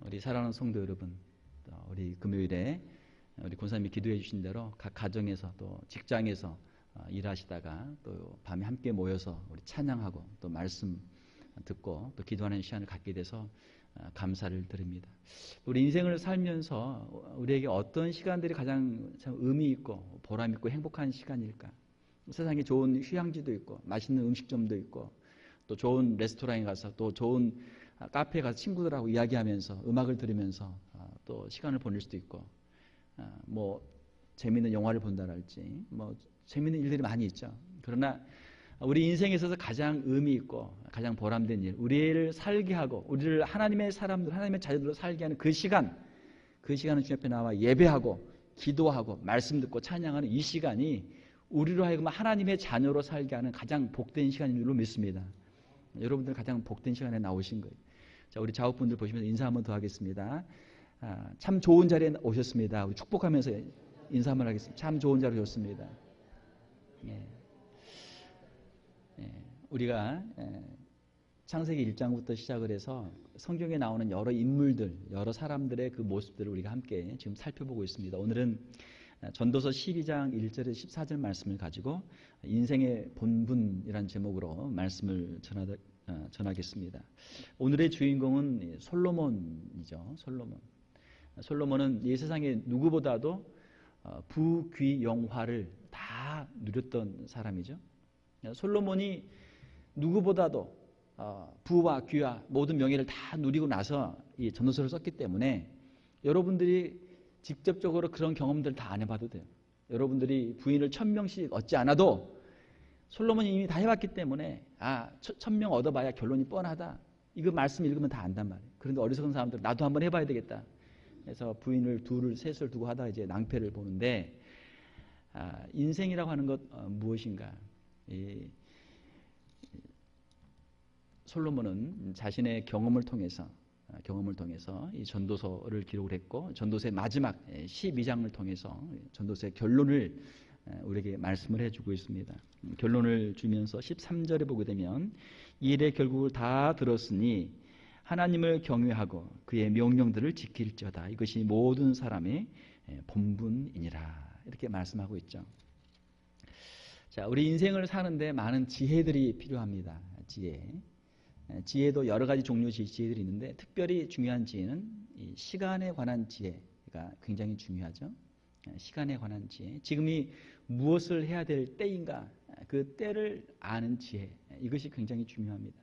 우리 사랑하는 성도 여러분, 우리 금요일에 우리 권사님이 기도해 주신 대로 각 가정에서 또 직장에서 일하시다가 또 밤에 함께 모여서 우리 찬양하고 또 말씀 듣고 또 기도하는 시간을 갖게 돼서 감사를 드립니다. 우리 인생을 살면서 우리에게 어떤 시간들이 가장 참 의미 있고 보람 있고 행복한 시간일까? 세상에 좋은 휴양지도 있고 맛있는 음식점도 있고 또 좋은 레스토랑에 가서 또 좋은 카페에 가서 친구들하고 이야기하면서 음악을 들으면서 또 시간을 보낼 수도 있고 뭐 재미있는 영화를 본다랄지 뭐 재미있는 일들이 많이 있죠. 그러나 우리 인생에 있어서 가장 의미 있고 가장 보람된 일, 우리를 살게 하고 우리를 하나님의 사람들, 하나님의 자녀들로 살게 하는 그 시간은 주님 앞에 나와 예배하고 기도하고 말씀 듣고 찬양하는 이 시간이 우리로 하여금 하나님의 자녀로 살게 하는 가장 복된 시간인 줄로 믿습니다. 여러분들 가장 복된 시간에 나오신 거예요. 자, 우리 자업분들 보시면서 인사 한번 더 하겠습니다. 참 좋은 자리에 오셨습니다. 우리 축복하면서 인사 한번 하겠습니다. 참 좋은 자리에 오셨습니다. 우리가 창세기 1장부터 시작을 해서 성경에 나오는 여러 인물들, 여러 사람들의 그 모습들을 우리가 함께 지금 살펴보고 있습니다. 오늘은 전도서 12장 1절에서 14절 말씀을 가지고 인생의 본분이라는 제목으로 말씀을 전하겠습니다. 오늘의 주인공은 솔로몬이죠. 솔로몬은 이 세상에 누구보다도 부귀영화를 다 누렸던 사람이죠. 솔로몬이 누구보다도 부와 귀와 모든 명예를 다 누리고 나서 이 전도서를 썼기 때문에 여러분들이 직접적으로 그런 경험들 다 안 해봐도 돼요. 여러분들이 부인을 1000명씩 얻지 않아도 솔로몬이 이미 다 해봤기 때문에 1000명 얻어봐야 결론이 뻔하다. 이거 말씀 읽으면 다 안단 말이에요. 그런데 어리석은 사람들 나도 한번 해봐야 되겠다. 그래서 부인을 둘을 셋을 두고 하다가 이제 낭패를 보는데 인생이라고 하는 것 무엇인가? 솔로몬은 자신의 경험을 통해서 이 전도서를 기록을 했고 전도서의 마지막 12장을 통해서 전도서의 결론을 우리에게 말씀을 해주고 있습니다. 결론을 주면서 13절에 보게 되면 이 일의 결국을 다 들었으니 하나님을 경외하고 그의 명령들을 지킬지어다. 이것이 모든 사람의 본분이니라. 이렇게 말씀하고 있죠. 자, 우리 인생을 사는데 많은 지혜들이 필요합니다. 지혜도 여러 가지 종류의 지혜들이 있는데 특별히 중요한 지혜는 이 시간에 관한 지혜가 굉장히 중요하죠. 시간에 관한 지혜. 지금이 무엇을 해야 될 때인가 그 때를 아는 지혜. 이것이 굉장히 중요합니다.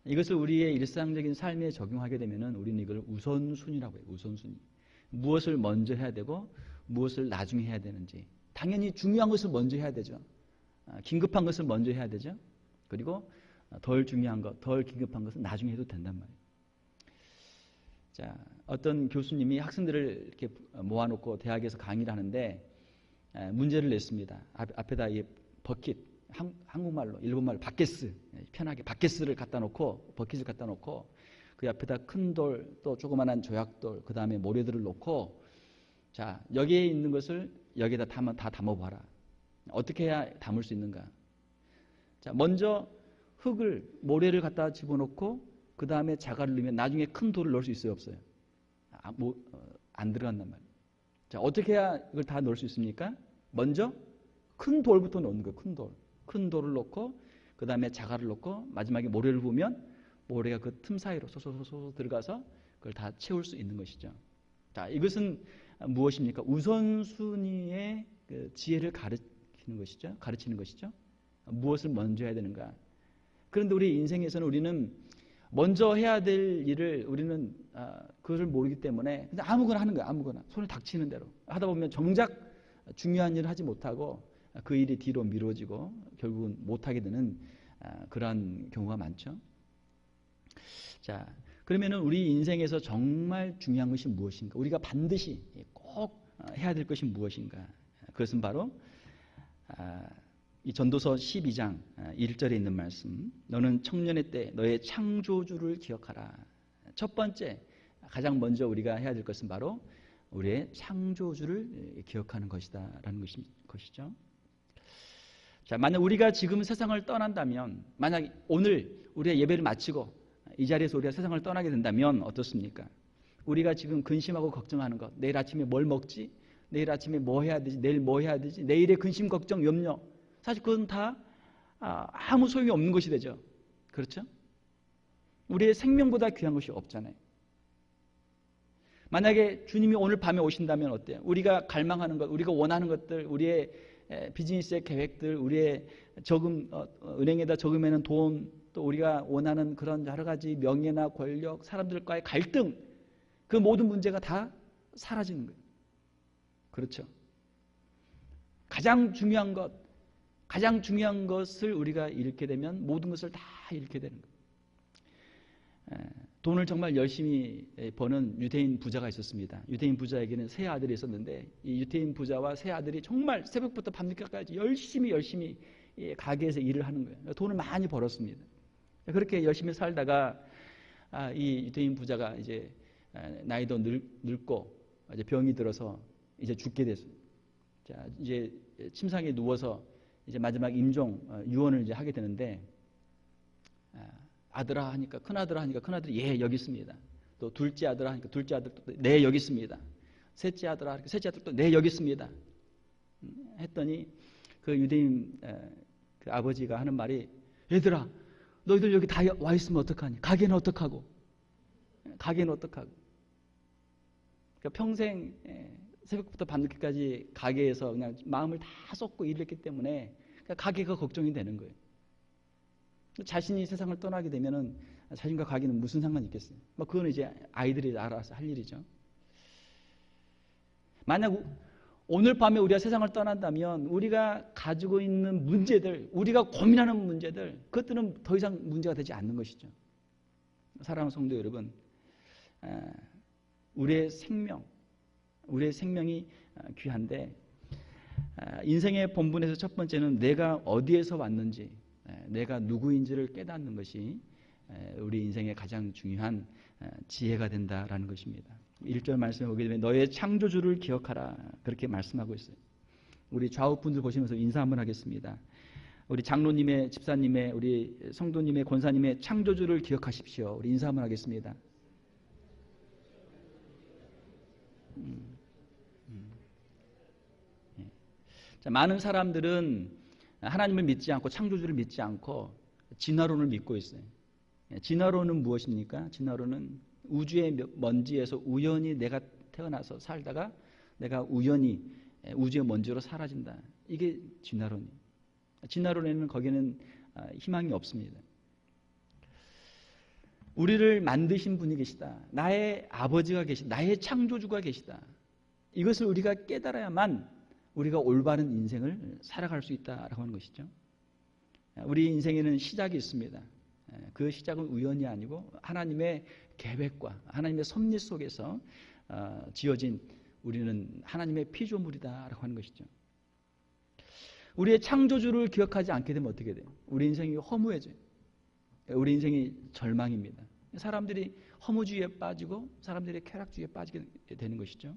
이것을 우리의 일상적인 삶에 적용하게 되면 우리는 이걸 우선순위라고 해요. 우선순위. 무엇을 먼저 해야 되고 무엇을 나중에 해야 되는지. 당연히 중요한 것을 먼저 해야 되죠. 긴급한 것을 먼저 해야 되죠. 그리고 덜 중요한 것, 덜 긴급한 것은 나중에 해도 된단 말이에요. 자, 어떤 교수님이 학생들을 이렇게 모아놓고 대학에서 강의를 하는데 문제를 냈습니다. 앞에다 이 버킷, 한국말로, 일본말로 바켓스, 편하게 바켓스를 갖다 놓고 버킷을 갖다 놓고 그 옆에다 큰 돌, 또 조그만한 조약돌, 그 다음에 모래들을 놓고 자, 여기에 있는 것을 여기에다 다 담아봐라. 어떻게 해야 담을 수 있는가? 자, 먼저 모래를 갖다 집어넣고 그 다음에 자갈을 넣으면 나중에 큰 돌을 넣을 수 있어요, 없어요? 안 들어간단 말이에요. 자, 어떻게 해야 이걸 다 넣을 수 있습니까? 먼저 큰 돌부터 넣는 거예요, 큰 돌. 큰 돌을 넣고 그 다음에 자갈을 넣고 마지막에 모래를 부으면 모래가 그 틈 사이로 소소소소 들어가서 그걸 다 채울 수 있는 것이죠. 자, 이것은 무엇입니까? 우선순위의 그 지혜를 가르치는 것이죠. 무엇을 먼저 해야 되는가? 그런데 우리 인생에서는 우리는 먼저 해야 될 일을 우리는 그것을 모르기 때문에 그냥 아무거나 하는 거야. 아무거나. 손을 닥치는 대로. 하다 보면 정작 중요한 일을 하지 못하고 그 일이 뒤로 미뤄지고 결국은 못하게 되는 그러한 경우가 많죠. 자, 그러면은 우리 인생에서 정말 중요한 것이 무엇인가? 우리가 반드시 꼭 해야 될 것이 무엇인가? 그것은 바로 이 전도서 12장 1절에 있는 말씀. 너는 청년의 때 너의 창조주를 기억하라. 첫 번째, 가장 먼저 우리가 해야 될 것은 바로 우리의 창조주를 기억하는 것이다라는 것이죠. 자, 만약 우리가 지금 세상을 떠난다면, 만약 오늘 우리가 예배를 마치고 이 자리에서 우리가 세상을 떠나게 된다면 어떻습니까? 우리가 지금 근심하고 걱정하는 것, 내일 아침에 뭘 먹지? 내일 아침에 뭐 해야 되지? 내일 뭐 해야 되지? 내일의 근심, 걱정, 염려. 사실 그건 다 아무 소용이 없는 것이 되죠. 그렇죠? 우리의 생명보다 귀한 것이 없잖아요. 만약에 주님이 오늘 밤에 오신다면 어때요? 우리가 갈망하는 것, 우리가 원하는 것들, 우리의 비즈니스의 계획들, 우리의 은행에다 저금해놓은 돈, 또 우리가 원하는 그런 여러 가지 명예나 권력, 사람들과의 갈등, 그 모든 문제가 다 사라지는 거예요. 그렇죠? 가장 중요한 것을 우리가 잃게 되면 모든 것을 다 잃게 되는 거예요. 돈을 정말 열심히 버는 유대인 부자가 있었습니다. 유대인 부자에게는 세 아들이 있었는데 이 유대인 부자와 세 아들이 정말 새벽부터 밤늦게까지 열심히 가게에서 일을 하는 거예요. 돈을 많이 벌었습니다. 그렇게 열심히 살다가 이 유대인 부자가 이제 나이도 늙고 이제 병이 들어서 이제 죽게 됐어요. 자, 이제 침상에 누워서 이제 마지막 임종 유언을 이제 하게 되는데 아들아 하니까 큰아들아 하니까 큰아들이 예 여기 있습니다. 또 둘째 아들아 하니까 둘째 아들도 네 여기 있습니다. 셋째 아들아 하니까 셋째 아들도 네 여기 있습니다. 했더니 그 유대인 그 아버지가 하는 말이 얘들아 너희들 여기 다 와 있으면 어떡하니? 가게는 어떡하고? 가게는 어떡하고? 그러니까 평생 새벽부터 밤늦게까지 가게에서 그냥 마음을 다 쏟고 일했기 때문에 가게가 걱정이 되는 거예요. 자신이 세상을 떠나게 되면은 자신과 가게는 무슨 상관이 있겠어요? 그거는 이제 아이들이 알아서 할 일이죠. 만약 오늘 밤에 우리가 세상을 떠난다면 우리가 가지고 있는 문제들, 우리가 고민하는 문제들, 그것들은 더 이상 문제가 되지 않는 것이죠. 사랑하는 성도 여러분, 우리의 생명이 귀한데 인생의 본분에서 첫 번째는 내가 어디에서 왔는지, 내가 누구인지를 깨닫는 것이 우리 인생의 가장 중요한 지혜가 된다라는 것입니다. 1절 말씀에 보게 되면 너의 창조주를 기억하라 그렇게 말씀하고 있어요. 우리 좌우분들 보시면서 인사 한번 하겠습니다. 우리 장로님의, 집사님의, 우리 성도님의, 권사님의 창조주를 기억하십시오. 우리 인사 한번 하겠습니다. 자, 많은 사람들은 하나님을 믿지 않고 창조주를 믿지 않고 진화론을 믿고 있어요. 진화론은 무엇입니까? 진화론은 우주의 먼지에서 우연히 내가 태어나서 살다가 내가 우연히 우주의 먼지로 사라진다. 이게 진화론이에요. 진화론에는 거기는 희망이 없습니다. 우리를 만드신 분이 계시다. 나의 아버지가 계시다. 나의 창조주가 계시다. 이것을 우리가 깨달아야만 우리가 올바른 인생을 살아갈 수 있다라고 하는 것이죠. 우리 인생에는 시작이 있습니다. 그 시작은 우연이 아니고 하나님의 계획과 하나님의 섭리 속에서 지어진 우리는 하나님의 피조물이다라고 하는 것이죠. 우리의 창조주를 기억하지 않게 되면 어떻게 돼요? 우리 인생이 허무해져요. 우리 인생이 절망입니다. 사람들이 허무주의에 빠지고 사람들이 쾌락주의에 빠지게 되는 것이죠.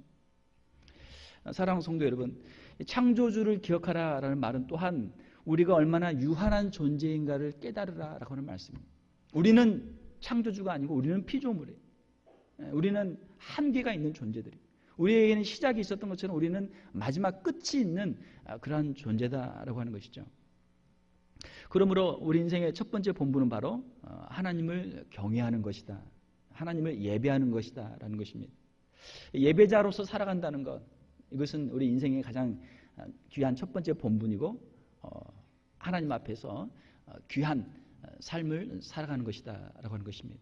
사랑하는 성도 여러분, 창조주를 기억하라라는 말은 또한 우리가 얼마나 유한한 존재인가를 깨달으라라고 하는 말씀입니다. 우리는 창조주가 아니고 우리는 피조물이에요. 우리는 한계가 있는 존재들이에요. 우리에게는 시작이 있었던 것처럼 우리는 마지막 끝이 있는 그러한 존재다라고 하는 것이죠. 그러므로 우리 인생의 첫 번째 본분은 바로 하나님을 경외하는 것이다. 하나님을 예배하는 것이다 라는 것입니다. 예배자로서 살아간다는 것, 이것은 우리 인생의 가장 귀한 첫 번째 본분이고 하나님 앞에서 귀한 삶을 살아가는 것이다 라고 하는 것입니다.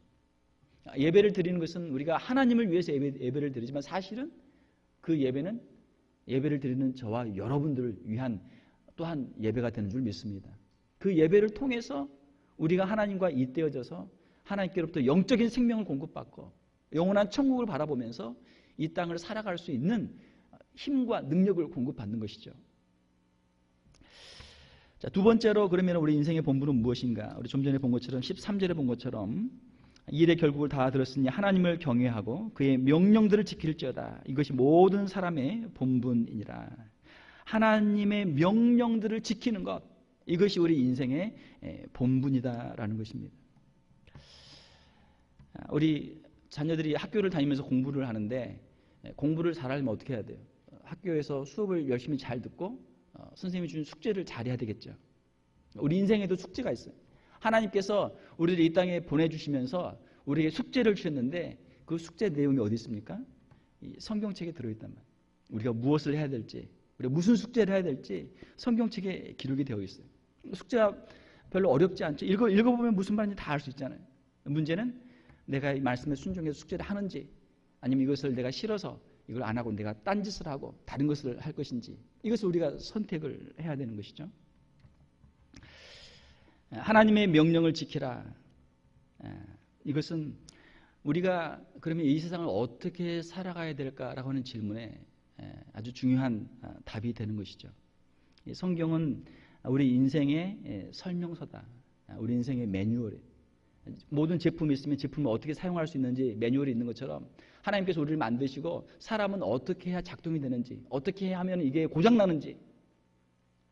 예배를 드리는 것은 우리가 하나님을 위해서 예배를 드리지만 사실은 그 예배는 예배를 드리는 저와 여러분들을 위한 또한 예배가 되는 줄 믿습니다. 그 예배를 통해서 우리가 하나님과 잇대어져서 하나님께로부터 영적인 생명을 공급받고 영원한 천국을 바라보면서 이 땅을 살아갈 수 있는 힘과 능력을 공급받는 것이죠. 자, 두 번째로 그러면 우리 인생의 본분은 무엇인가? 우리 좀 전에 본 것처럼 13절에 본 것처럼 일의 결국을 다 들었으니 하나님을 경외하고 그의 명령들을 지킬지어다. 이것이 모든 사람의 본분이니라. 하나님의 명령들을 지키는 것, 이것이 우리 인생의 본분이다라는 것입니다. 우리 자녀들이 학교를 다니면서 공부를 하는데 공부를 잘하려면 어떻게 해야 돼요? 학교에서 수업을 열심히 잘 듣고 선생님이 주는 숙제를 잘해야 되겠죠. 우리 인생에도 숙제가 있어요. 하나님께서 우리를 이 땅에 보내주시면서 우리에게 숙제를 주셨는데 그 숙제 내용이 어디 있습니까? 이 성경책에 들어있단 말이에요. 우리가 무엇을 해야 될지, 우리가 무슨 숙제를 해야 될지 성경책에 기록이 되어 있어요. 숙제가 별로 어렵지 않죠. 읽어보면 무슨 말인지 다 알 수 있잖아요. 문제는 내가 이 말씀에 순종해서 숙제를 하는지, 아니면 이것을 내가 싫어서 이걸 안 하고 내가 딴짓을 하고 다른 것을 할 것인지, 이것을 우리가 선택을 해야 되는 것이죠. 하나님의 명령을 지키라. 이것은 우리가 그러면 이 세상을 어떻게 살아가야 될까라고 하는 질문에 아주 중요한 답이 되는 것이죠. 성경은 우리 인생의 설명서다. 우리 인생의 매뉴얼. 모든 제품이 있으면 제품을 어떻게 사용할 수 있는지 매뉴얼이 있는 것처럼 하나님께서 우리를 만드시고 사람은 어떻게 해야 작동이 되는지, 어떻게 해야 하면 이게 고장나는지,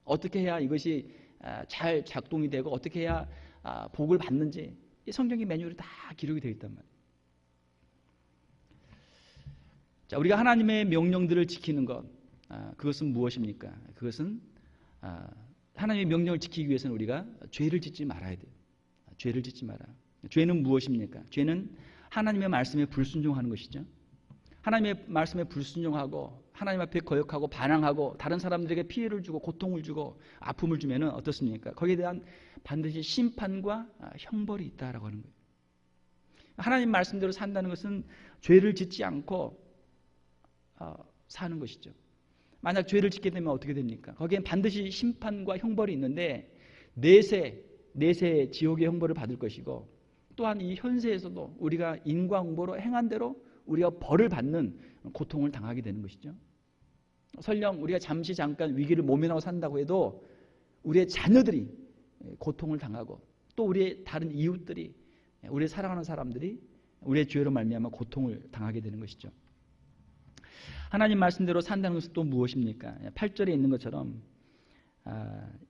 어떻게 해야 이것이 잘 작동이 되고 어떻게 해야 복을 받는지, 이 성경의 매뉴얼이 다 기록이 되어 있단 말이에요. 자, 우리가 하나님의 명령들을 지키는 것, 그것은 무엇입니까? 그것은 하나님의 명령을 지키기 위해서는 우리가 죄를 짓지 말아야 돼요. 죄를 짓지 마라. 죄는 무엇입니까? 죄는 하나님의 말씀에 불순종하는 것이죠. 하나님의 말씀에 불순종하고 하나님 앞에 거역하고 반항하고 다른 사람들에게 피해를 주고 고통을 주고 아픔을 주면은 어떻습니까? 거기에 대한 반드시 심판과 형벌이 있다라고 하는 거예요. 하나님 말씀대로 산다는 것은 죄를 짓지 않고 사는 것이죠. 만약 죄를 짓게 되면 어떻게 됩니까? 거기엔 반드시 심판과 형벌이 있는데 내세 지옥의 형벌을 받을 것이고, 또한 이 현세에서도 우리가 인과응보로 행한 대로 우리가 벌을 받는 고통을 당하게 되는 것이죠. 설령 우리가 잠시 잠깐 위기를 모면하고 산다고 해도 우리의 자녀들이 고통을 당하고 또 우리의 다른 이웃들이, 우리의 사랑하는 사람들이 우리의 죄로 말미암아 고통을 당하게 되는 것이죠. 하나님 말씀대로 산다는 것은 또 무엇입니까? 8절에 있는 것처럼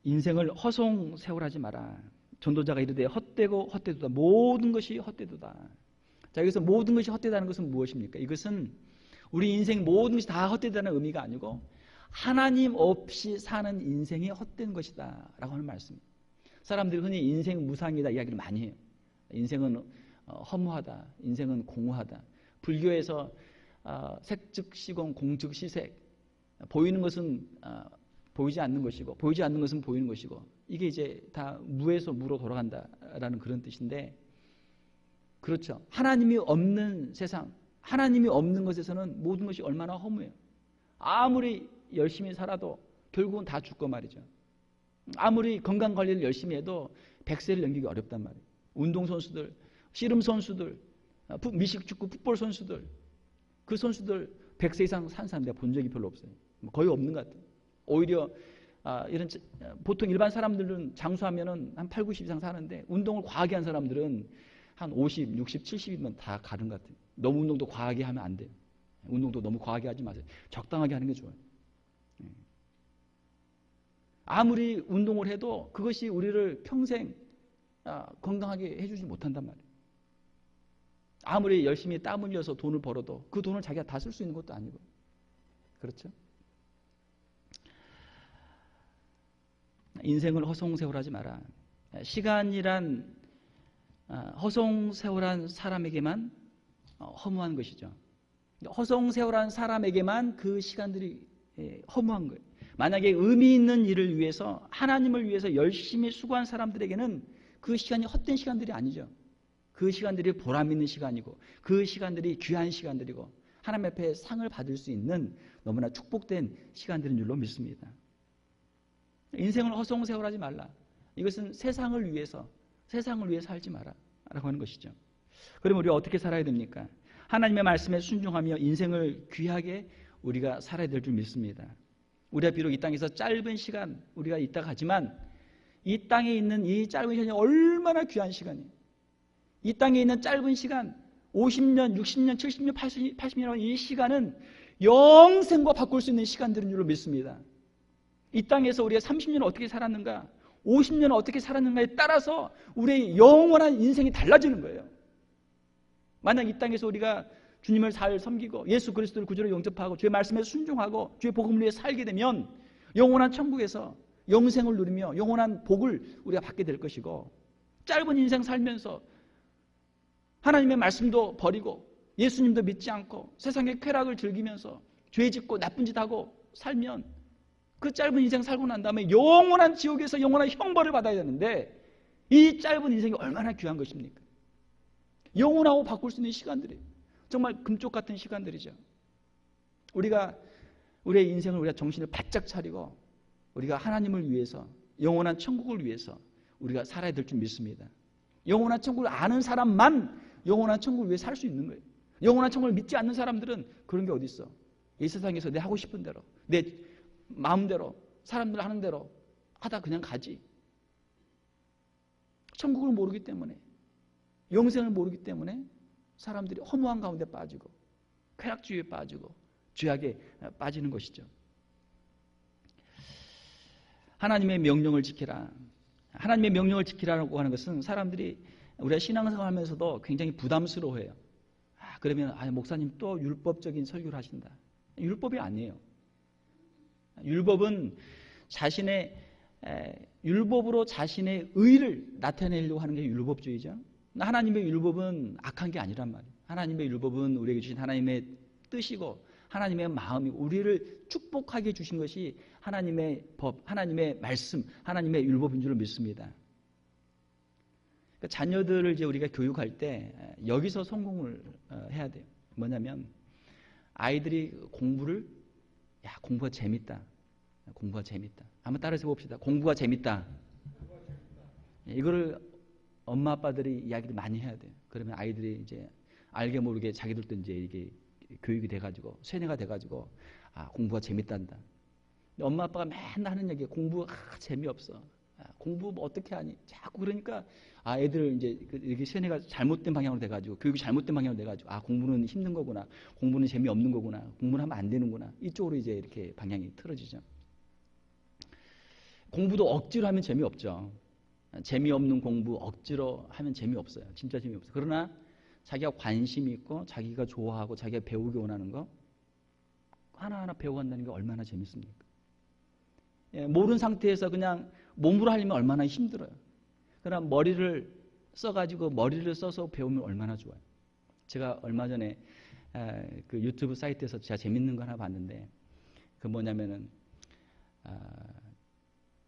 인생을 허송세월하지 마라. 전도자가 이르되 헛되고 헛되도다. 모든 것이 헛되도다. 자, 여기서 모든 것이 헛되다는 것은 무엇입니까? 이것은 우리 인생 모든 것이 다 헛되다는 의미가 아니고 하나님 없이 사는 인생이 헛된 것이다 라고 하는 말씀입니다. 사람들이 흔히 인생 무상이다 이야기를 많이 해요. 인생은 허무하다, 인생은 공허하다. 불교에서 색즉 시공, 공즉 시색. 보이는 것은 보이지 않는 것이고 보이지 않는 것은 보이는 것이고, 이게 이제 다 무에서 무로 돌아간다라는 그런 뜻인데, 그렇죠. 하나님이 없는 세상, 하나님이 없는 것에서는 모든 것이 얼마나 허무해요. 아무리 열심히 살아도 결국은 다 죽고 말이죠. 아무리 건강관리를 열심히 해도 100세를 넘기기 어렵단 말이에요. 운동선수들, 씨름선수들, 미식축구 풋볼 선수들, 그 선수들 100세 이상 산 사람 내가 본 적이 별로 없어요. 거의 없는 것 같아요. 오히려 이런 보통 일반 사람들은 장수하면은 한 8, 90 이상 사는데 운동을 과하게 한 사람들은 한 50, 60, 70이면 다 가는 것 같아요. 너무 운동도 과하게 하면 안 돼요. 운동도 너무 과하게 하지 마세요. 적당하게 하는 게 좋아요. 아무리 운동을 해도 그것이 우리를 평생 건강하게 해주지 못한단 말이에요. 아무리 열심히 땀 흘려서 돈을 벌어도 그 돈을 자기가 다 쓸 수 있는 것도 아니고, 그렇죠? 인생을 허송세월하지 마라. 시간이란 허송세월한 사람에게만 허무한 것이죠. 허송세월한 사람에게만 그 시간들이 허무한 거예요. 만약에 의미 있는 일을 위해서, 하나님을 위해서 열심히 수고한 사람들에게는 그 시간이 헛된 시간들이 아니죠. 그 시간들이 보람 있는 시간이고 그 시간들이 귀한 시간들이고 하나님 앞에 상을 받을 수 있는 너무나 축복된 시간들인 줄로 믿습니다. 인생을 허송세월하지 말라. 이것은 세상을 위해서 살지 마라 라고 하는 것이죠. 그럼 우리가 어떻게 살아야 됩니까? 하나님의 말씀에 순종하며 인생을 귀하게 우리가 살아야 될 줄 믿습니다. 우리가 비록 이 땅에서 짧은 시간 우리가 있다 가지만 이 땅에 있는 이 짧은 시간이 얼마나 귀한 시간이에요. 이 땅에 있는 짧은 시간 50년, 60년, 70년, 80년이라는 이 시간은 영생과 바꿀 수 있는 시간들인 줄로 믿습니다. 이 땅에서 우리가 30년 어떻게 살았는가, 50년 어떻게 살았는가에 따라서 우리의 영원한 인생이 달라지는 거예요. 만약 이 땅에서 우리가 주님을 잘 섬기고 예수 그리스도를 구주로 영접하고 주의 말씀에 순종하고 주의 복음을 위해 살게 되면 영원한 천국에서 영생을 누리며 영원한 복을 우리가 받게 될 것이고, 짧은 인생 살면서 하나님의 말씀도 버리고 예수님도 믿지 않고 세상의 쾌락을 즐기면서 죄 짓고 나쁜 짓 하고 살면 그 짧은 인생 살고 난 다음에 영원한 지옥에서 영원한 형벌을 받아야 되는데, 이 짧은 인생이 얼마나 귀한 것입니까? 영원하고 바꿀 수 있는 시간들이에요. 정말 금쪽 같은 시간들이죠. 우리가 우리의 인생을, 우리가 정신을 바짝 차리고 우리가 하나님을 위해서, 영원한 천국을 위해서 우리가 살아야 될 줄 믿습니다. 영원한 천국을 아는 사람만 영원한 천국을 위해 살 수 있는 거예요. 영원한 천국을 믿지 않는 사람들은 그런 게 어디 있어? 이 세상에서 내 하고 싶은 대로, 내 마음대로, 사람들 하는 대로 하다 그냥 가지. 천국을 모르기 때문에, 영생을 모르기 때문에 사람들이 허무한 가운데 빠지고 쾌락주의에 빠지고 죄악에 빠지는 것이죠. 하나님의 명령을 지키라. 하나님의 명령을 지키라고 하는 것은 사람들이 우리가 신앙생활 하면서도 굉장히 부담스러워해요. 그러면 목사님 또 율법적인 설교를 하신다. 율법이 아니에요. 율법은 율법으로 자신의 의를 나타내려고 하는 게 율법주의죠. 하나님의 율법은 악한 게 아니란 말이에요. 하나님의 율법은 우리에게 주신 하나님의 뜻이고 하나님의 마음이고 우리를 축복하게 주신 것이 하나님의 법, 하나님의 말씀, 하나님의 율법인 줄 믿습니다. 그러니까 자녀들을 이제 우리가 교육할 때 여기서 성공을 해야 돼요. 뭐냐면 아이들이 공부가 재밌다. 공부가 재밌다. 한번 따라서 봅시다. 공부가 재밌다. 이거를 엄마 아빠들이 이야기를 많이 해야 돼요. 그러면 아이들이 이제 알게 모르게 자기들도 이제 이게 교육이 돼가지고 세뇌가 돼가지고 공부가 재밌단다. 엄마 아빠가 맨날 하는 얘기, 공부가 재미없어. 공부 뭐 어떻게 하니? 자꾸 그러니까 애들 이제 이렇게 세뇌가 잘못된 방향으로 돼가지고 교육이 잘못된 방향으로 돼가지고 공부는 힘든 거구나, 공부는 재미없는 거구나, 공부는 하면 안 되는구나, 이쪽으로 이제 이렇게 방향이 틀어지죠. 공부도 억지로 하면 재미없죠. 재미없는 공부 억지로 하면 재미없어요. 진짜 재미없어요. 그러나 자기가 관심이 있고 자기가 좋아하고 자기가 배우기 원하는 거 하나하나 배워간다는 게 얼마나 재밌습니까? 모르는 상태에서 그냥 몸으로 하려면 얼마나 힘들어요. 그러나 머리를 써서 배우면 얼마나 좋아요. 제가 얼마 전에 그 유튜브 사이트에서 제가 재밌는 거 하나 봤는데, 그 뭐냐면은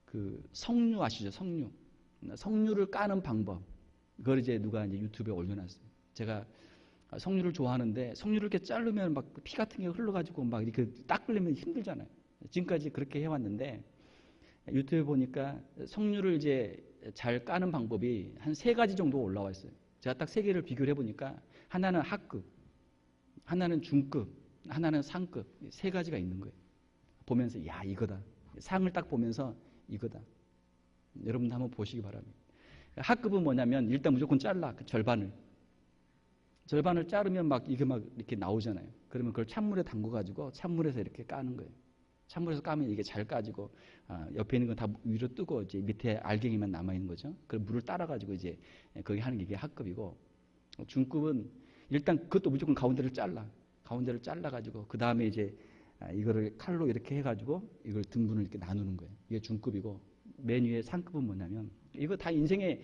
그 석류 아시죠? 석류를 까는 방법. 그걸 이제 누가 이제 유튜브에 올려놨어요. 제가 석류를 좋아하는데 석류를 이렇게 자르면 막 피 같은 게 흘러가지고 막 이렇게 닦으려면 힘들잖아요. 지금까지 그렇게 해왔는데 유튜브에 보니까 석류를 이제 잘 까는 방법이 한 3가지 정도 올라와 있어요. 제가 딱 3개를 비교를 해보니까 하나는 하급, 하나는 중급, 하나는 상급, 3가지가 있는 거예요. 보면서 야 이거다. 상을 딱 보면서 이거다. 여러분도 한번 보시기 바랍니다. 하급은 뭐냐면 일단 무조건 잘라. 그 절반을 자르면 막 이게 막 이렇게 나오잖아요. 그러면 그걸 찬물에 담궈가지고 찬물에서 이렇게 까는 거예요. 찬물에서 까면 이게 잘 까지고 옆에 있는 건 다 위로 뜨고 이제 밑에 알갱이만 남아 있는 거죠. 그 물을 따라가지고 이제 거기 하는 게 이게 하급이고, 중급은 일단 그것도 무조건 가운데를 잘라가지고 그 다음에 이제 이거를 칼로 이렇게 해가지고 이걸 등분을 이렇게 나누는 거예요. 이게 중급이고, 맨 위에 상급은 뭐냐면 이거 다 인생에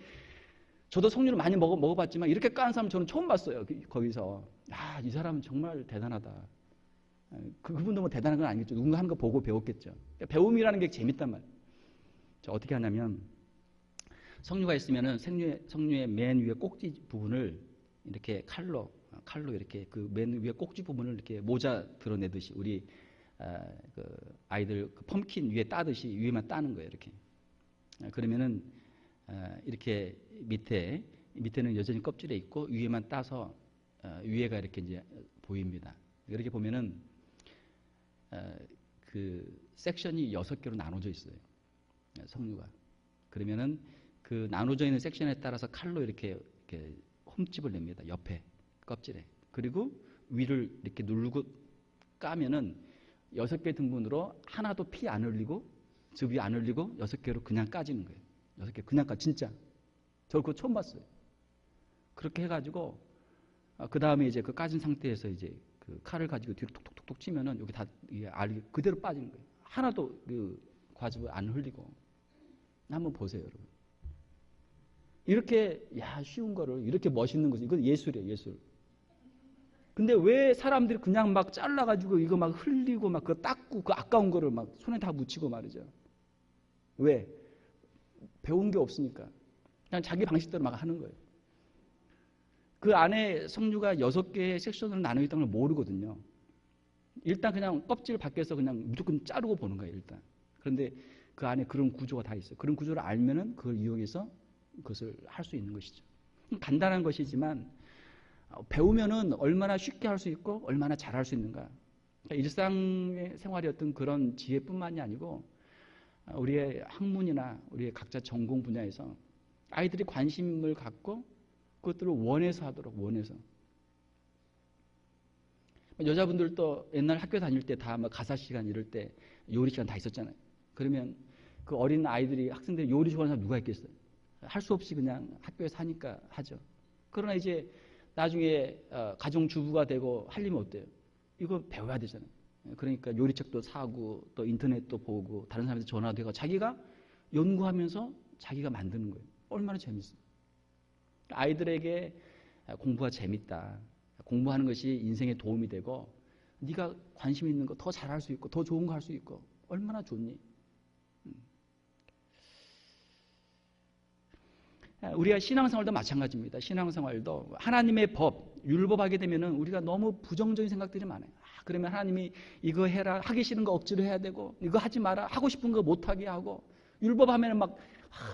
저도 석류를 많이 먹어봤지만 이렇게 까는 사람 저는 처음 봤어요. 거기서 이 사람은 정말 대단하다. 그분도 뭐 대단한 건 아니겠죠. 누군가 하는 거 보고 배웠겠죠. 그러니까 배움이라는 게 재밌단 말이에요. 어떻게 하냐면 석류가 있으면은 석류의 맨 위에 꼭지 부분을 이렇게 칼로 이렇게 그 맨 위에 꼭지 부분을 이렇게 모자 드러내듯이 우리 그 아이들 그 펌킨 위에 따듯이 위에만 따는 거예요. 이렇게. 그러면은 이렇게 밑에는 여전히 껍질에 있고 위에만 따서 위에가 이렇게 이제 보입니다. 이렇게 보면은 그 섹션이 6개로 나눠져 있어요. 석류가. 그러면은 그 나눠져 있는 섹션에 따라서 칼로 이렇게 홈집을 냅니다. 옆에 껍질에. 그리고 위를 이렇게 누르고 까면은 6개 등분으로 하나도 피 안 흘리고 즙이 안 흘리고 6개로 그냥 까지는 거예요. 6개 그냥 진짜. 저 그거 처음 봤어요. 그렇게 해가지고 그 다음에 이제 그 까진 상태에서 이제 그 칼을 가지고 뒤로 톡톡톡톡 치면은 여기 다 이게 알이 그대로 빠지는 거예요. 하나도 그 과즙을 안 흘리고. 한번 보세요, 여러분. 이렇게 쉬운 거를 이렇게 멋있는 거죠. 이건 예술이에요, 예술. 근데 왜 사람들이 그냥 막 잘라가지고 이거 막 흘리고 막 그거 닦고 그 아까운 거를 막 손에 다 묻히고 말이죠. 왜? 배운 게 없으니까. 그냥 자기 방식대로 막 하는 거예요. 그 안에 석류가 6개의 섹션으로 나눠 있다는 걸 모르거든요. 일단 그냥 껍질 밖에서 그냥 무조건 자르고 보는 거예요, 일단. 그런데 그 안에 그런 구조가 다 있어요. 그런 구조를 알면은 그걸 이용해서 그것을 할 수 있는 것이죠. 간단한 것이지만 배우면은 얼마나 쉽게 할 수 있고 얼마나 잘할 수 있는가. 그러니까 일상의 생활의 어떤 그런 지혜뿐만이 아니고 우리의 학문이나 우리의 각자 전공 분야에서 아이들이 관심을 갖고 그것들을 원해서 하도록 원해서. 여자분들도 옛날 학교 다닐 때 다 가사 시간 이럴 때 요리 시간 다 있었잖아요. 그러면 그 어린 아이들이 학생들이 요리 좋아하는 사람 누가 있겠어요? 할 수 없이 그냥 학교에서 하니까 하죠. 그러나 이제 나중에 가정주부가 되고 하려면 어때요? 이거 배워야 되잖아요. 그러니까 요리책도 사고 또 인터넷도 보고 다른 사람한테 전화도 하고 자기가 연구하면서 자기가 만드는 거예요. 얼마나 재밌어요. 아이들에게 공부가 재밌다. 공부하는 것이 인생에 도움이 되고 네가 관심 있는 거 더 잘할 수 있고 더 좋은 거 할 수 있고 얼마나 좋니? 우리가 신앙생활도 마찬가지입니다. 신앙생활도 하나님의 법, 율법하게 되면은 우리가 너무 부정적인 생각들이 많아요. 그러면 하나님이 이거 해라, 하기 싫은 거 억지로 해야 되고 이거 하지 마라, 하고 싶은 거 못하게 하고 율법하면은 막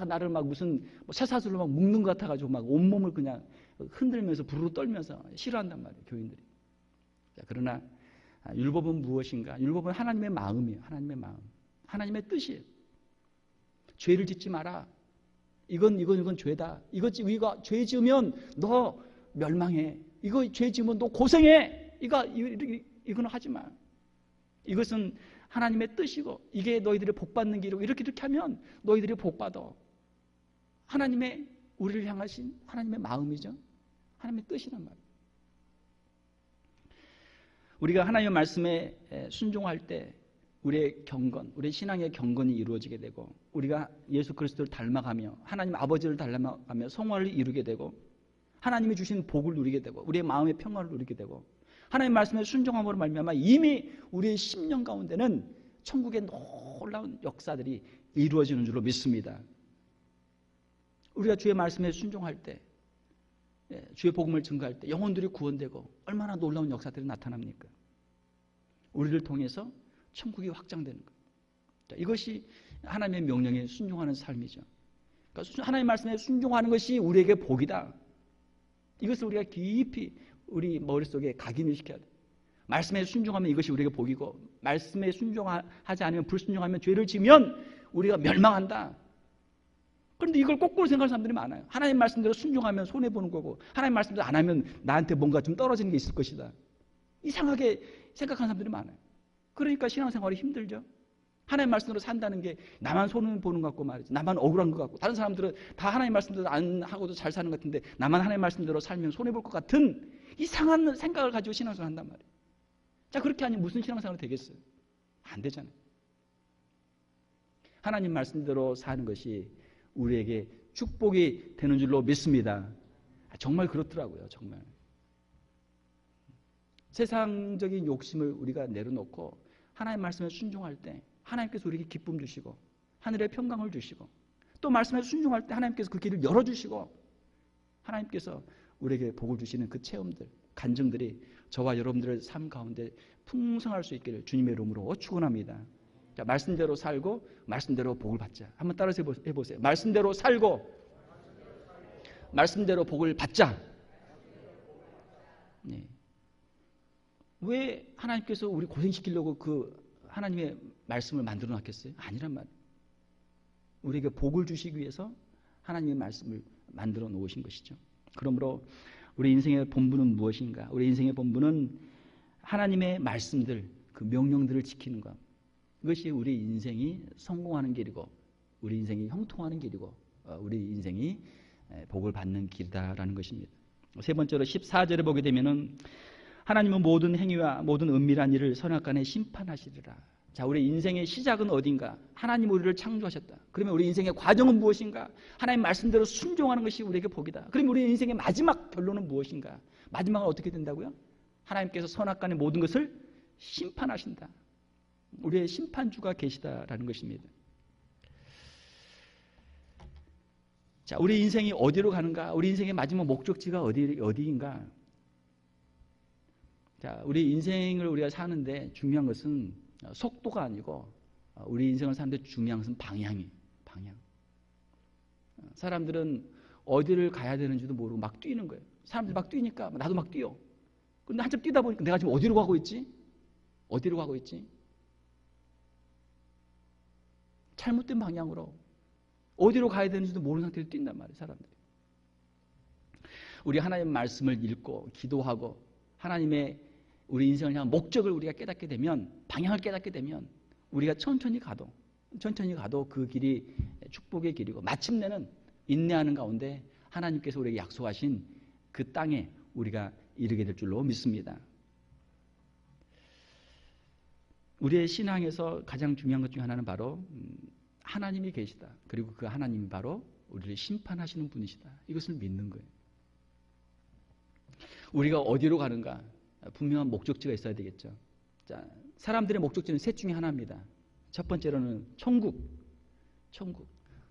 나를 막 무슨 쇠사슬로 막 묶는 것 같아가지고 막 온몸을 그냥 흔들면서 부르르 떨면서 싫어한단 말이에요, 교인들이. 그러나 율법은 무엇인가? 율법은 하나님의 마음이에요. 하나님의 마음, 하나님의 뜻이에요. 죄를 짓지 마라. 이건 죄다. 이거 죄 지으면 너 멸망해. 이거 죄 지으면 너 고생해. 이거는 하지 마. 이것은 하나님의 뜻이고 이게 너희들이 복 받는 길이고 이렇게 하면 너희들이 복 받아. 하나님의 우리를 향하신 하나님의 마음이죠. 하나님의 뜻이란 말이에요. 우리가 하나님의 말씀에 순종할 때 우리의 경건, 우리의 신앙의 경건이 이루어지게 되고 우리가 예수 그리스도를 닮아가며 하나님 아버지를 닮아가며 성화를 이루게 되고 하나님이 주신 복을 누리게 되고 우리의 마음의 평화를 누리게 되고 하나님의 말씀에 순종함으로 말미암아 이미 우리의 심령 가운데는 천국의 놀라운 역사들이 이루어지는 줄로 믿습니다. 우리가 주의 말씀에 순종할 때 주의 복음을 증거할 때 영혼들이 구원되고 얼마나 놀라운 역사들이 나타납니까? 우리를 통해서 천국이 확장되는 것. 이것이 하나님의 명령에 순종하는 삶이죠. 그러니까 하나님의 말씀에 순종하는 것이 우리에게 복이다. 이것을 우리가 깊이 우리 머릿속에 각인시켜야 돼요. 말씀에 순종하면 이것이 우리에게 복이고 말씀에 순종하지 않으면 불순종하면 죄를 지면 우리가 멸망한다. 그런데 이걸 거꾸로 생각하는 사람들이 많아요. 하나님 말씀대로 순종하면 손해보는 거고 하나님 말씀대로 안 하면 나한테 뭔가 좀 떨어지는 게 있을 것이다. 이상하게 생각하는 사람들이 많아요. 그러니까 신앙생활이 힘들죠. 하나님 말씀대로 산다는 게 나만 손해보는 것 같고 말이죠. 나만 억울한 것 같고 다른 사람들은 다 하나님 말씀대로 안 하고도 잘 사는 것 같은데 나만 하나님 말씀대로 살면 손해볼 것 같은 이상한 생각을 가지고 신앙생활을 한단 말이에요. 자, 그렇게 하니 무슨 신앙생활이 되겠어요? 안 되잖아요. 하나님 말씀대로 사는 것이 우리에게 축복이 되는 줄로 믿습니다. 정말 그렇더라고요. 정말. 세상적인 욕심을 우리가 내려놓고 하나님 말씀에 순종할 때 하나님께서 우리에게 기쁨 주시고 하늘의 평강을 주시고 또 말씀에 순종할 때 하나님께서 그 길을 열어주시고 하나님께서 우리에게 복을 주시는 그 체험들, 간증들이 저와 여러분들의 삶 가운데 풍성할 수 있기를 주님의 이름으로 축원합니다. 자, 말씀대로 살고 말씀대로 복을 받자. 한번 따라서 해보세요. 말씀대로 살고 말씀대로 복을 받자. 네. 왜 하나님께서 우리 고생시키려고 그 하나님의 말씀을 만들어 놨겠어요? 아니란 말이에요. 우리에게 복을 주시기 위해서 하나님의 말씀을 만들어 놓으신 것이죠. 그러므로 우리 인생의 본분은 무엇인가? 우리 인생의 본분은 하나님의 말씀들, 그 명령들을 지키는 것. 이것이 우리 인생이 성공하는 길이고 우리 인생이 형통하는 길이고 우리 인생이 복을 받는 길이다라는 것입니다. 세 번째로 14절에 보게 되면은 하나님은 모든 행위와 모든 은밀한 일을 선악간에 심판하시리라. 자, 우리 인생의 시작은 어딘가? 하나님 우리를 창조하셨다. 그러면 우리 인생의 과정은 무엇인가? 하나님 말씀대로 순종하는 것이 우리에게 복이다. 그러면 우리 인생의 마지막 결론은 무엇인가? 마지막은 어떻게 된다고요? 하나님께서 선악간의 모든 것을 심판하신다. 우리의 심판주가 계시다라는 것입니다. 자, 우리 인생이 어디로 가는가? 우리 인생의 마지막 목적지가 어디인가? 자, 우리 인생을 우리가 사는데 중요한 것은 속도가 아니고 우리 인생을 사는데 중요한 것은 방향이에요. 방향. 사람들은 어디를 가야 되는지도 모르고 막 뛰는 거예요. 사람들이 막 뛰니까 나도 막 뛰어. 그런데 한참 뛰다 보니까 내가 지금 어디로 가고 있지? 어디로 가고 있지? 잘못된 방향으로 어디로 가야 되는지도 모르는 상태로 뛴단 말이에요. 사람들이. 우리 하나님의 말씀을 읽고 기도하고 하나님의 우리 인생을 향한 목적을 우리가 깨닫게 되면, 방향을 깨닫게 되면 우리가 천천히 가도 그 길이 축복의 길이고 마침내는 인내하는 가운데 하나님께서 우리에게 약속하신 그 땅에 우리가 이르게 될 줄로 믿습니다. 우리의 신앙에서 가장 중요한 것 중에 하나는 바로 하나님이 계시다. 그리고 그 하나님이 바로 우리를 심판하시는 분이시다. 이것을 믿는 거예요. 우리가 어디로 가는가? 분명한 목적지가 있어야 되겠죠. 자, 사람들의 목적지는 셋 중에 하나입니다. 첫 번째로는 천국.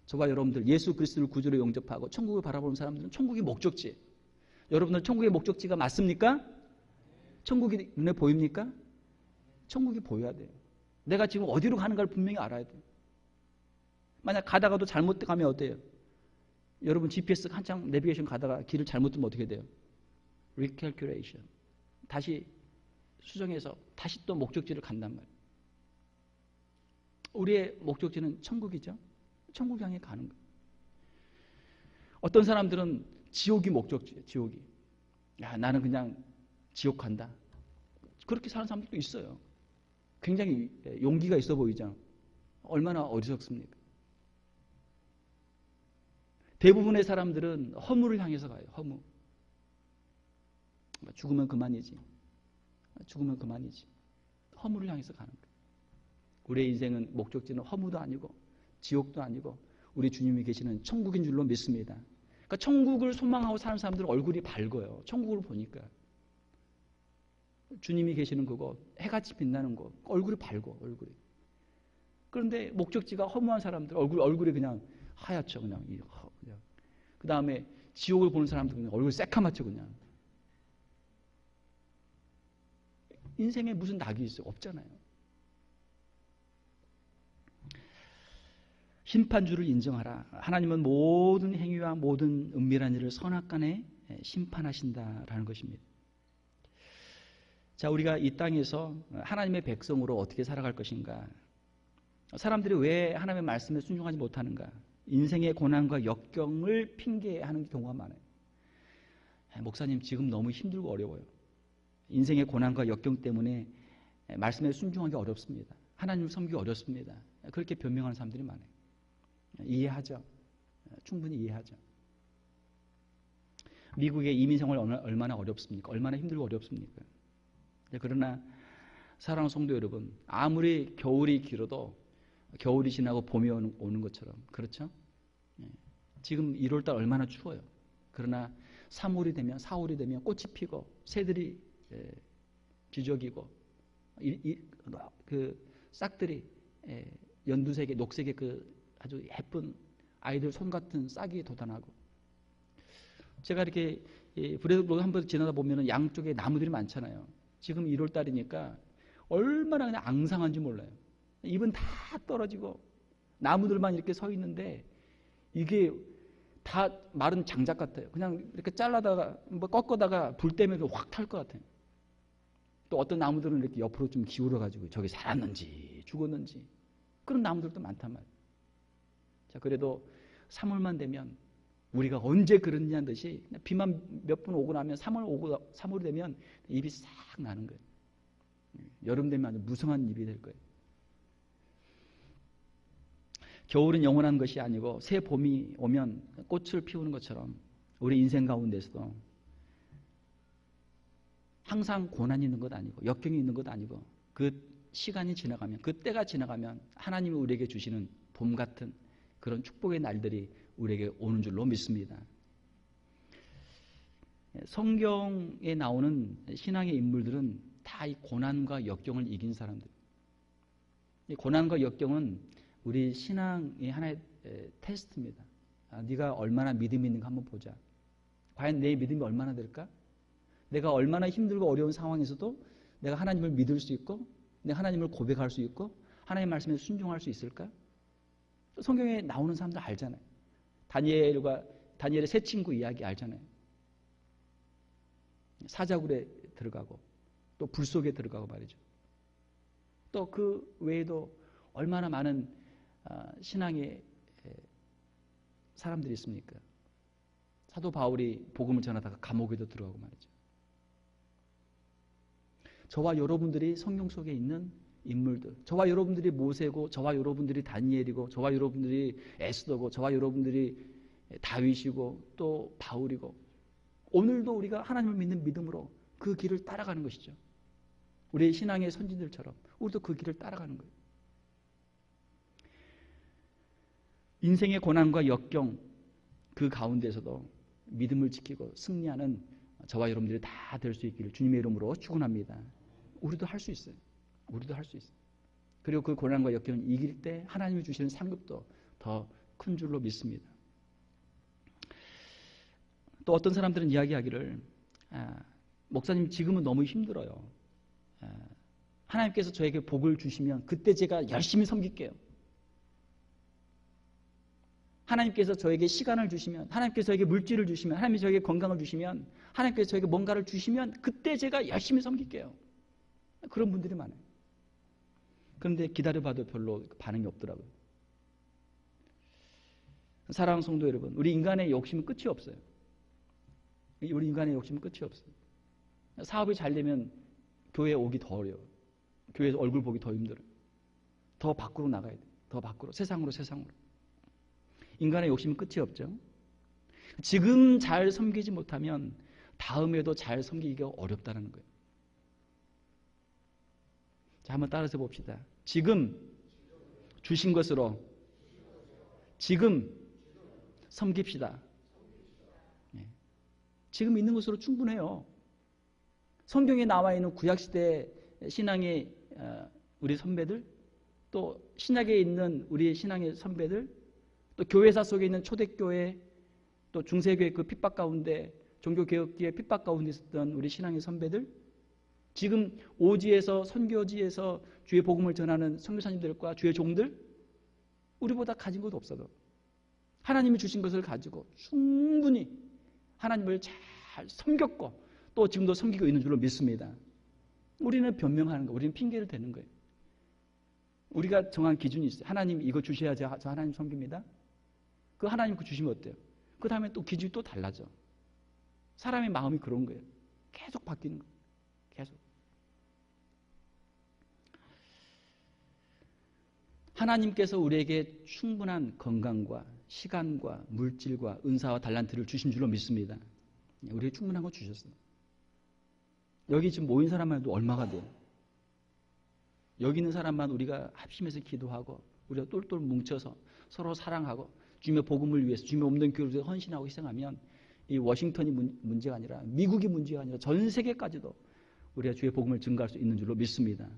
저와 여러분들 예수 그리스도를 구주로 영접하고 천국을 바라보는 사람들은 천국이 목적지. 여러분들 천국의 목적지가 맞습니까? 천국이 눈에 보입니까? 천국이 보여야 돼요. 내가 지금 어디로 가는가를 분명히 알아야 돼요. 만약 가다가도 잘못 가면 어때요? 여러분 GPS 한창 내비게이션 가다가 길을 잘못 들면 어떻게 돼요? Recalculation. 다시 수정해서 다시 또 목적지를 간단 말이에요. 우리의 목적지는 천국이죠. 천국 향해 가는 거예요. 어떤 사람들은 지옥이 목적지예요. 지옥이. 야, 나는 그냥 지옥 간다. 그렇게 사는 사람들도 있어요. 굉장히 용기가 있어 보이죠. 얼마나 어리석습니까? 대부분의 사람들은 허무를 향해서 가요. 허무. 죽으면 그만이지. 허무를 향해서 가는 거예요. 우리의 인생은 목적지는 허무도 아니고 지옥도 아니고 우리 주님이 계시는 천국인 줄로 믿습니다. 그러니까 천국을 소망하고 사는 사람들은 얼굴이 밝아요. 천국을 보니까. 주님이 계시는 그곳, 해같이 빛나는 곳, 얼굴이 밝고 얼굴이. 그런데 목적지가 허무한 사람들 얼굴이 그냥 하얗죠. 그냥. 그 다음에 지옥을 보는 사람들 그냥 얼굴 새카맣죠. 그냥. 인생에 무슨 낙이 있어요? 없잖아요. 심판주를 인정하라. 하나님은 모든 행위와 모든 은밀한 일을 선악간에 심판하신다라는 것입니다. 자, 우리가 이 땅에서 하나님의 백성으로 어떻게 살아갈 것인가? 사람들이 왜 하나님의 말씀에 순종하지 못하는가? 인생의 고난과 역경을 핑계하는 경우가 많아요. 목사님, 지금 너무 힘들고 어려워요. 인생의 고난과 역경 때문에 말씀에 순종하기 어렵습니다. 하나님을 섬기기 어렵습니다. 그렇게 변명하는 사람들이 많아요. 이해하죠. 충분히 이해하죠. 미국의 이민생활 얼마나 어렵습니까? 얼마나 힘들고 어렵습니까? 그러나 사랑하는 성도 여러분, 아무리 겨울이 길어도 겨울이 지나고 봄이 오는 것처럼, 그렇죠? 지금 1월달 얼마나 추워요. 그러나 3월이 되면 4월이 되면 꽃이 피고 새들이 지저귀고 그 싹들이 연두색의 녹색의 그 아주 예쁜 아이들 손 같은 싹이 돋아나고, 제가 이렇게 브레드로 한번 지나다 보면 양쪽에 나무들이 많잖아요. 지금 1월 달이니까 얼마나 그냥 앙상한지 몰라요. 잎은 다 떨어지고 나무들만 이렇게 서 있는데 이게 다 마른 장작 같아요. 그냥 이렇게 잘라다가 뭐 꺾어다가 불 때문에 확 탈 것 같아요. 또 어떤 나무들은 이렇게 옆으로 좀 기울어가지고 저게 살았는지 죽었는지 그런 나무들도 많단 말이에요. 자, 그래도 3월만 되면 우리가 언제 그랬냐는 듯이 비만 몇 분 오고 나면 3월이 되면 잎이 싹 나는 거예요. 여름 되면 아주 무성한 잎이 될 거예요. 겨울은 영원한 것이 아니고 새 봄이 오면 꽃을 피우는 것처럼 우리 인생 가운데서도 항상 고난이 있는 것 아니고 역경이 있는 것 아니고 그 시간이 지나가면 그 때가 지나가면 하나님이 우리에게 주시는 봄 같은 그런 축복의 날들이 우리에게 오는 줄로 믿습니다. 성경에 나오는 신앙의 인물들은 다 이 고난과 역경을 이긴 사람들. 이 고난과 역경은 우리 신앙의 하나의 테스트입니다. 네가 얼마나 믿음이 있는가 한번 보자. 과연 내 믿음이 얼마나 될까? 내가 얼마나 힘들고 어려운 상황에서도 내가 하나님을 믿을 수 있고 내가 하나님을 고백할 수 있고 하나님의 말씀에 순종할 수 있을까? 성경에 나오는 사람들 알잖아요. 다니엘의 세 친구 이야기 알잖아요. 사자굴에 들어가고 또 불 속에 들어가고 말이죠. 또 그 외에도 얼마나 많은 신앙의 사람들이 있습니까? 사도 바울이 복음을 전하다가 감옥에도 들어가고 말이죠. 저와 여러분들이 성경 속에 있는 인물들, 저와 여러분들이 모세고 저와 여러분들이 다니엘이고 저와 여러분들이 에스더고 저와 여러분들이 다윗이고 또 바울이고 오늘도 우리가 하나님을 믿는 믿음으로 그 길을 따라가는 것이죠. 우리의 신앙의 선진들처럼 우리도 그 길을 따라가는 거예요. 인생의 고난과 역경 그 가운데서도 믿음을 지키고 승리하는 저와 여러분들이 다 될 수 있기를 주님의 이름으로 축원합니다. 우리도 할 수 있어요. 우리도 할 수 있어요. 그리고 그 고난과 역경을 이길 때 하나님이 주시는 상급도 더 큰 줄로 믿습니다. 또 어떤 사람들은 이야기하기를 목사님 지금은 너무 힘들어요. 하나님께서 저에게 복을 주시면 그때 제가 열심히 섬길게요. 하나님께서 저에게 시간을 주시면 하나님께서 저에게 물질을 주시면 하나님이 저에게 건강을 주시면 하나님께서 저에게 뭔가를 주시면 그때 제가 열심히 섬길게요. 그런 분들이 많아요. 그런데 기다려봐도 별로 반응이 없더라고요. 사랑하는 성도 여러분, 우리 인간의 욕심은 끝이 없어요. 우리 인간의 욕심은 끝이 없어요. 사업이 잘 되면 교회에 오기 더 어려워요. 교회에서 얼굴 보기 더 힘들어요. 더 밖으로 나가야 돼요. 더 밖으로, 세상으로. 인간의 욕심은 끝이 없죠. 지금 잘 섬기지 못하면 다음에도 잘 섬기기가 어렵다는 거예요. 자, 한번 따라서 봅시다. 지금 주신 것으로 지금 섬깁시다. 네. 지금 있는 것으로 충분해요. 성경에 나와 있는 구약시대 신앙의 우리 선배들, 또 신약에 있는 우리 신앙의 선배들, 또 교회사 속에 있는 초대교회, 또 중세교회 그 핍박 가운데, 종교개혁기의 핍박 가운데 있었던 우리 신앙의 선배들, 지금 오지에서 선교지에서 주의 복음을 전하는 선교사님들과 주의 종들, 우리보다 가진 것 없어도 하나님이 주신 것을 가지고 충분히 하나님을 잘 섬겼고 또 지금도 섬기고 있는 줄로 믿습니다. 우리는 변명하는 거, 우리는 핑계를 대는 거예요. 우리가 정한 기준이 있어요. 하나님 이거 주셔야지 저 하나님 섬깁니다. 그 하나님 그 주시면 어때요? 그 다음에 또 기준이 또 달라져. 사람의 마음이 그런 거예요. 계속 바뀌는 거예요. 계속. 하나님께서 우리에게 충분한 건강과 시간과 물질과 은사와 달란트를 주신 줄로 믿습니다. 우리에게 충분한 거 주셨어요. 여기 지금 모인 사람만 해도 얼마가 돼요? 여기 있는 사람만 우리가 합심해서 기도하고 우리가 똘똘 뭉쳐서 서로 사랑하고 주님의 복음을 위해서 주님의 없는 교회를 위해서 헌신하고 희생하면 이 워싱턴이 문제가 아니라 미국이 문제가 아니라 전 세계까지도 우리가 주의 복음을 증거할 수 있는 줄로 믿습니다.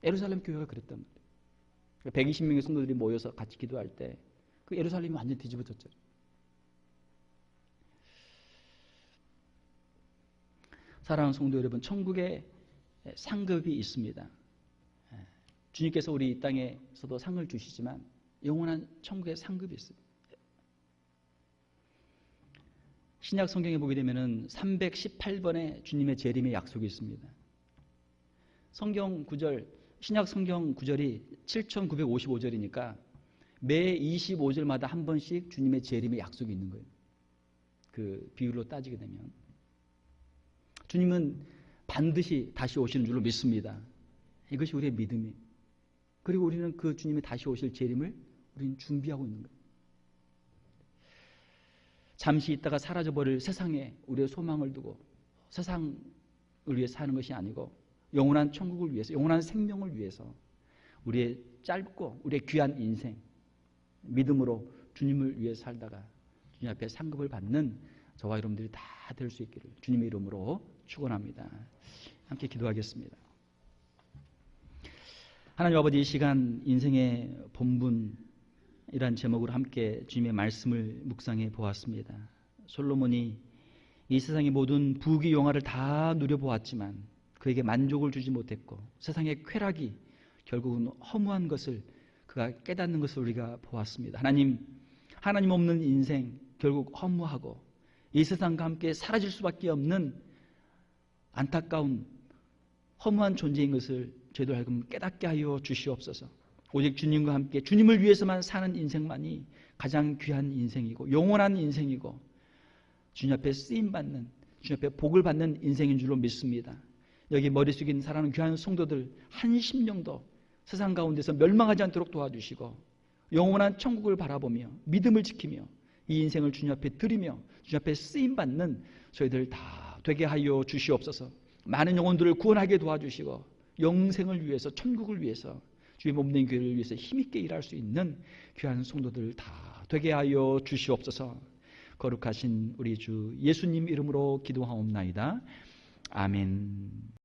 예루살렘 교회가 그랬단 말이에요. 120명의 성도들이 모여서 같이 기도할 때 그 예루살렘이 완전히 뒤집어졌죠. 사랑하는 성도 여러분, 천국에 상급이 있습니다. 주님께서 우리 이 땅에서도 상을 주시지만 영원한 천국에 상급이 있어요. 신약 성경에 보게 되면은 318번의 주님의 재림의 약속이 있습니다. 성경 구절, 신약 성경 구절이 7955절이니까 매 25절마다 한 번씩 주님의 재림의 약속이 있는 거예요. 그 비율로 따지게 되면 주님은 반드시 다시 오시는 줄로 믿습니다. 이것이 우리의 믿음이에요. 그리고 우리는 그 주님이 다시 오실 재림을 우리는 준비하고 있는 거예요. 잠시 있다가 사라져버릴 세상에 우리의 소망을 두고 세상을 위해 사는 것이 아니고 영원한 천국을 위해서, 영원한 생명을 위해서 우리의 짧고 우리의 귀한 인생 믿음으로 주님을 위해 살다가 주님 앞에 상급을 받는 저와 여러분들이 다 될 수 있기를 주님의 이름으로 축원합니다. 함께 기도하겠습니다. 하나님 아버지, 이 시간 인생의 본분이란 제목으로 함께 주님의 말씀을 묵상해 보았습니다. 솔로몬이 이 세상의 모든 부귀 영화를 다 누려보았지만 그에게 만족을 주지 못했고 세상의 쾌락이 결국은 허무한 것을 그가 깨닫는 것을 우리가 보았습니다. 하나님 없는 인생 결국 허무하고 이 세상과 함께 사라질 수밖에 없는 안타까운 허무한 존재인 것을 저희들 알고 깨닫게 하여 주시옵소서. 오직 주님과 함께 주님을 위해서만 사는 인생만이 가장 귀한 인생이고 영원한 인생이고 주님 앞에 쓰임받는, 주님 앞에 복을 받는 인생인 줄로 믿습니다. 여기 머리 숙인 사랑하는 귀한 성도들 한 심령도 세상 가운데서 멸망하지 않도록 도와주시고 영원한 천국을 바라보며 믿음을 지키며 이 인생을 주님 앞에 드리며 주님 앞에 쓰임받는 저희들 다 되게 하여 주시옵소서. 많은 영혼들을 구원하게 도와주시고 영생을 위해서, 천국을 위해서, 주의 몸된 교회를 위해서 힘있게 일할 수 있는 귀한 성도들 다 되게 하여 주시옵소서. 거룩하신 우리 주 예수님 이름으로 기도하옵나이다. 아멘.